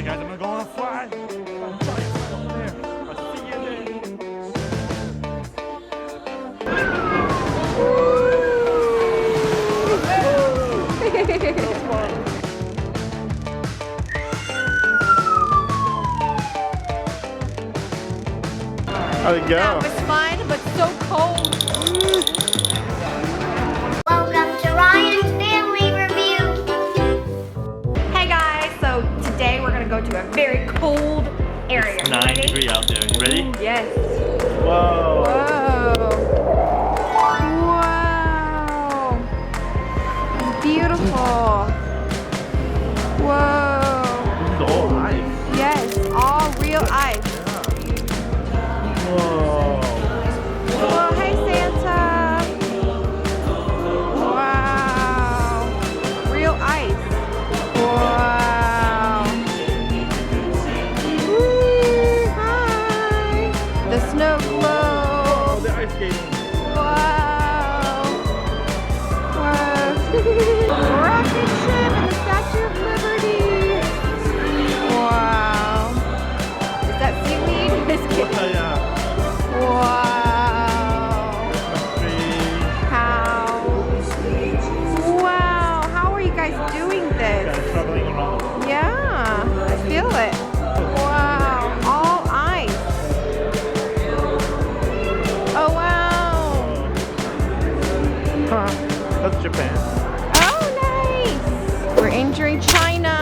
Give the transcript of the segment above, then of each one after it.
Alright guys, I'm gonna go on a fly. I'm sorry, over there. I'll see you there. How'd it go? That was fun, but so cold. Welcome to Ryan's Family Review. Hey guys, so today we're gonna go to a very cold area. It's You 9 ready? degrees out there. You ready? Yes. Whoa. Whoa. It's beautiful. Whoa. This is all ice. Yes, all real ice. Whoa. Whoa, hey Santa. Wow. Real ice. Wow. Woo, hi. The snow Oh, globe. the ice skating. Wow. Wow. Rocket ship and the Statue of Liberty. Wow. Is that seaweed? Just kidding. Oh, yeah. Wow. How? Wow. How are you guys doing this? Guys traveling around. Yeah, I feel it. Wow. All ice. Oh, wow. Huh. That's Japan. Oh, nice. We're entering China.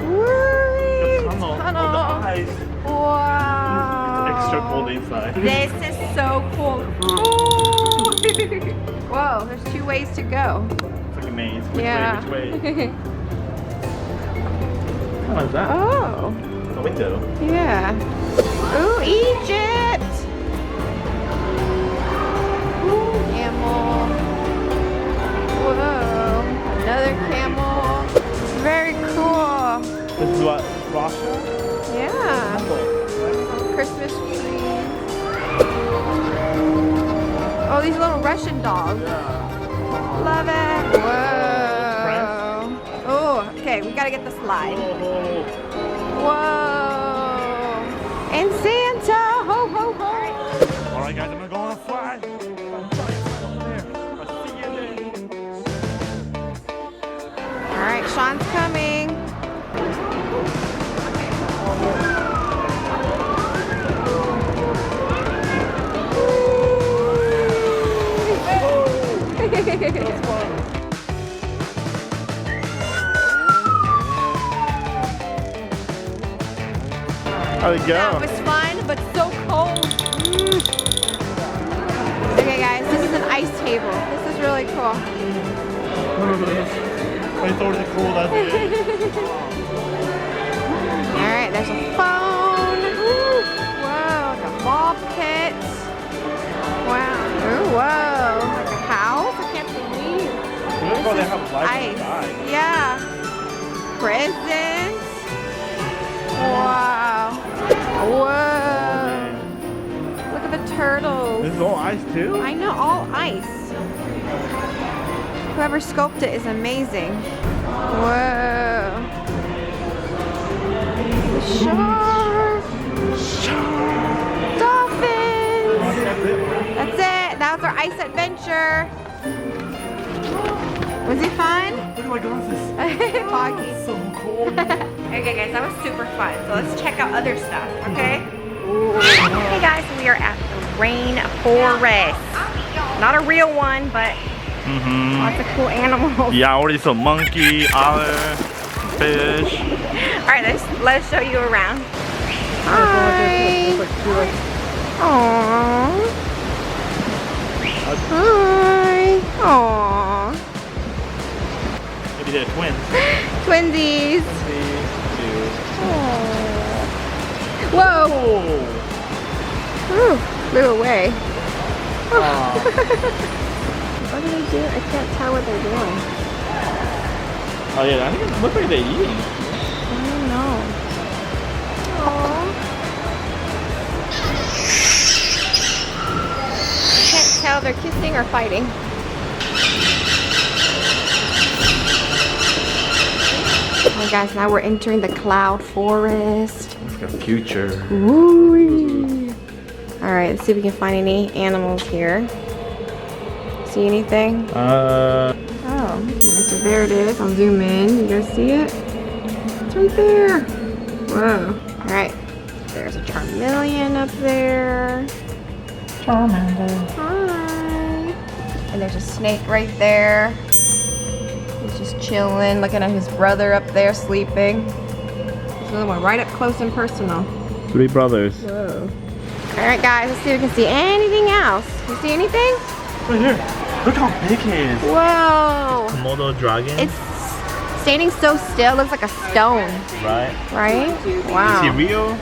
Woo. The tunnel. Tunnel. Oh, the ice. Wow. Extra cold inside. This is so cool. Ooh. Whoa, there's 2 ways to go. It's like a maze. Which Yeah. way? Which way? What is that? Oh, A window. yeah. Ooh, Egypt. Ooh, camel. Whoa, another camel. Very cool. This is what? Russia? Yeah. Oh, Christmas trees. Oh, these little Russian dogs. yeah. Love it. Whoa. Oh, okay, we gotta get the slide. Oh, Whoa. And Santa. Ho, ho, ho. Alright guys, I'm gonna go on a fly. I'm sorry, over there. I'll see you there. All right, Sean's coming. That's fun. How'd it go? That was fun, but so cold. Okay, guys, this is an ice table. This is really cool. I thought it was cool that day. All right, there's a phone. Ooh, whoa, like a ball pit. Wow. Ooh, whoa, like a house. I can't believe. Look how they have lights Ice. inside. Yeah. Presents. Wow. Whoa. Look at the turtles. This is all ice too? I know, all ice. Whoever sculpted it is amazing. Whoa. Shark. Dolphins. That's it. That was our ice adventure. Was it fun? Look at my glasses. Foggy. So cold. Okay guys, that was super fun. So let's check out other stuff, okay? Hey guys, we are at the Rain Forest. Not a real one, but lots of cool animals. Yeah, I already saw monkey, otter, fish. Alright, let us show you around. Hi. Aww. Hi. Aww. Maybe they're twins. Twinsies. Aww. Whoa. Oh. Ooh, flew away. Aw. What are they doing? I can't tell what they're doing. Oh yeah, I think it looks like they're eating. I don't know. Aww. Can't tell they're kissing or fighting. Alright guys, now we're entering the cloud forest. It's got future. Ooh. Alright, let's see if we can find any animals here. See anything? Oh, so there it is. I'll zoom in. You guys see it? It's right there. Whoa. Alright. There's a Charmeleon up there. Charmander. Hi. And there's a snake right there. He's just chilling, looking at his brother up there sleeping. There's another one right up close and personal. 3 brothers. Whoa. Alright guys, let's see if we can see anything else. You see anything? Right here. Look how big he is. Whoa. Komodo dragon. It's standing so still, looks like a stone. Right. Right? Wow. Is he real?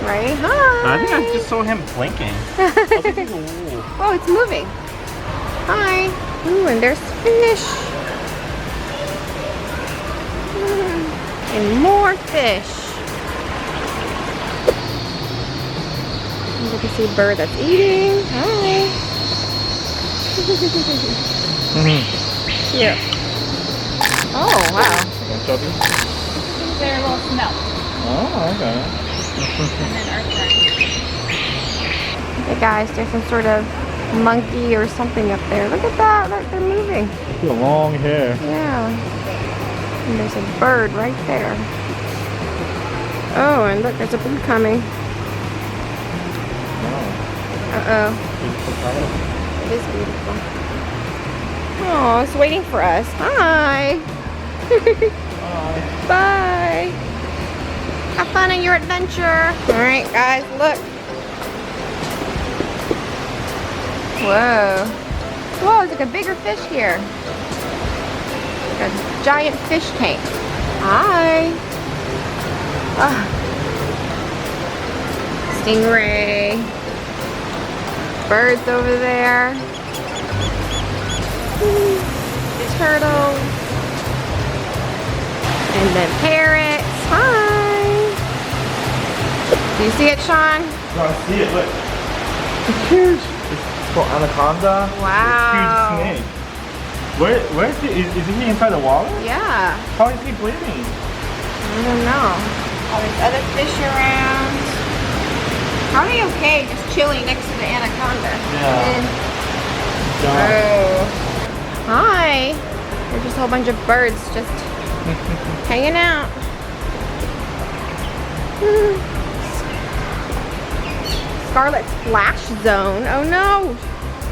Right? Hi. I think I just saw him blinking. Oh, it's moving. Hi. Ooh, and there's fish. And more fish. And you can see a bird that's eating. Hi. Here. Oh, wow. They're a little smelt. Oh, okay. And then earthworm. Hey guys, there's some sort of monkey or something up there. Look at that. Look, they're moving. Look at the long hair. Yeah. And there's a bird right there. Oh, and look, there's a bird coming. Uh-oh. It is beautiful. Oh, it's waiting for us. Hi. Bye. Have fun on your adventure. All right, guys, look. Whoa. Whoa, it's like a bigger fish here. Like a giant fish tank. Hi. Ah. Stingray. Birds over there. Turtles. And then parrots. Hi. Do you see it, Sean? No, I see it. Look. It's huge. It's called anaconda. Wow. Huge snake. Where is he? Is he inside the water? Yeah. How is he breathing? I don't know. Oh, there's other fish around. Probably okay, just chilling next to the anaconda. Yeah. Oh. Hi. There's just a whole bunch of birds just hanging out. Scarlet Splash Zone. Oh no.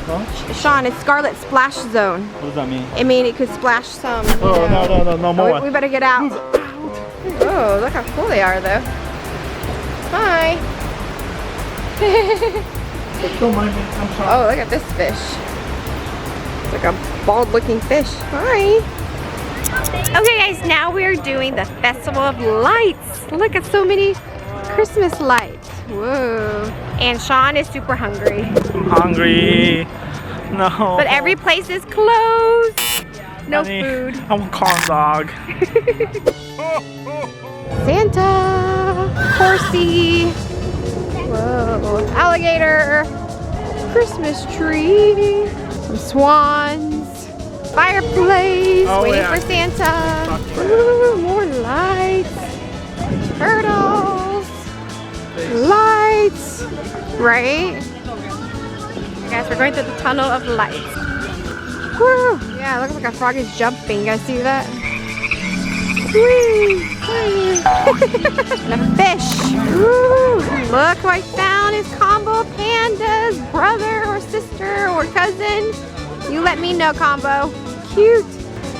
Huh? Sean, it's Scarlet Splash Zone. What does that mean? I mean, it could splash some. Oh, you know. no more. Oh, we better get out. Oh, look how cool they are, though. Hi. Don't mind me. I'm sorry. Oh, look at this fish. It's like a bald-looking fish. Hi. Okay, guys, now we are doing the Festival of Lights. Look at so many Christmas lights. Whoa. And Sean is super hungry. I'm hungry. No. But every place is closed. No Honey, food. I want corn dog. Santa. Horsey. Whoa. Alligator. Christmas tree. Some swans. Fireplace. Oh, waiting yeah. for Santa. Ooh, more lights. Turtles. Lights. Right? Guys, we're going through the tunnel of lights. Woo! Yeah, it looks like a frog is jumping. You guys see that? Whee! And a fish. Woo! Look who I found is Combo Panda's brother or sister or cousin. You let me know, Combo. Cute.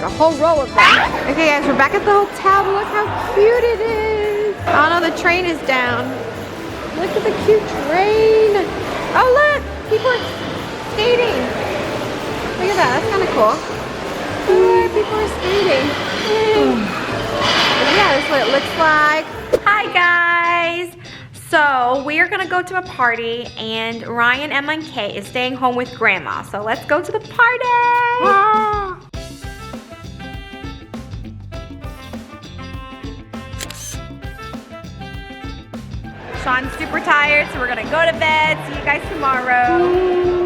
A whole row of them. Okay, guys, we're back at the hotel. Look how cute it is. Oh no, the train is down. Look at the cute train. Oh look, people are skating. Look at that, that's kind of cool. Oh, people are skating. Yeah, that's what it looks like. Hi guys. So we are gonna go to a party and Ryan, Emma, and Kate is staying home with Grandma. So let's go to the party. Sean's super tired, so we're gonna go to bed. See you guys tomorrow.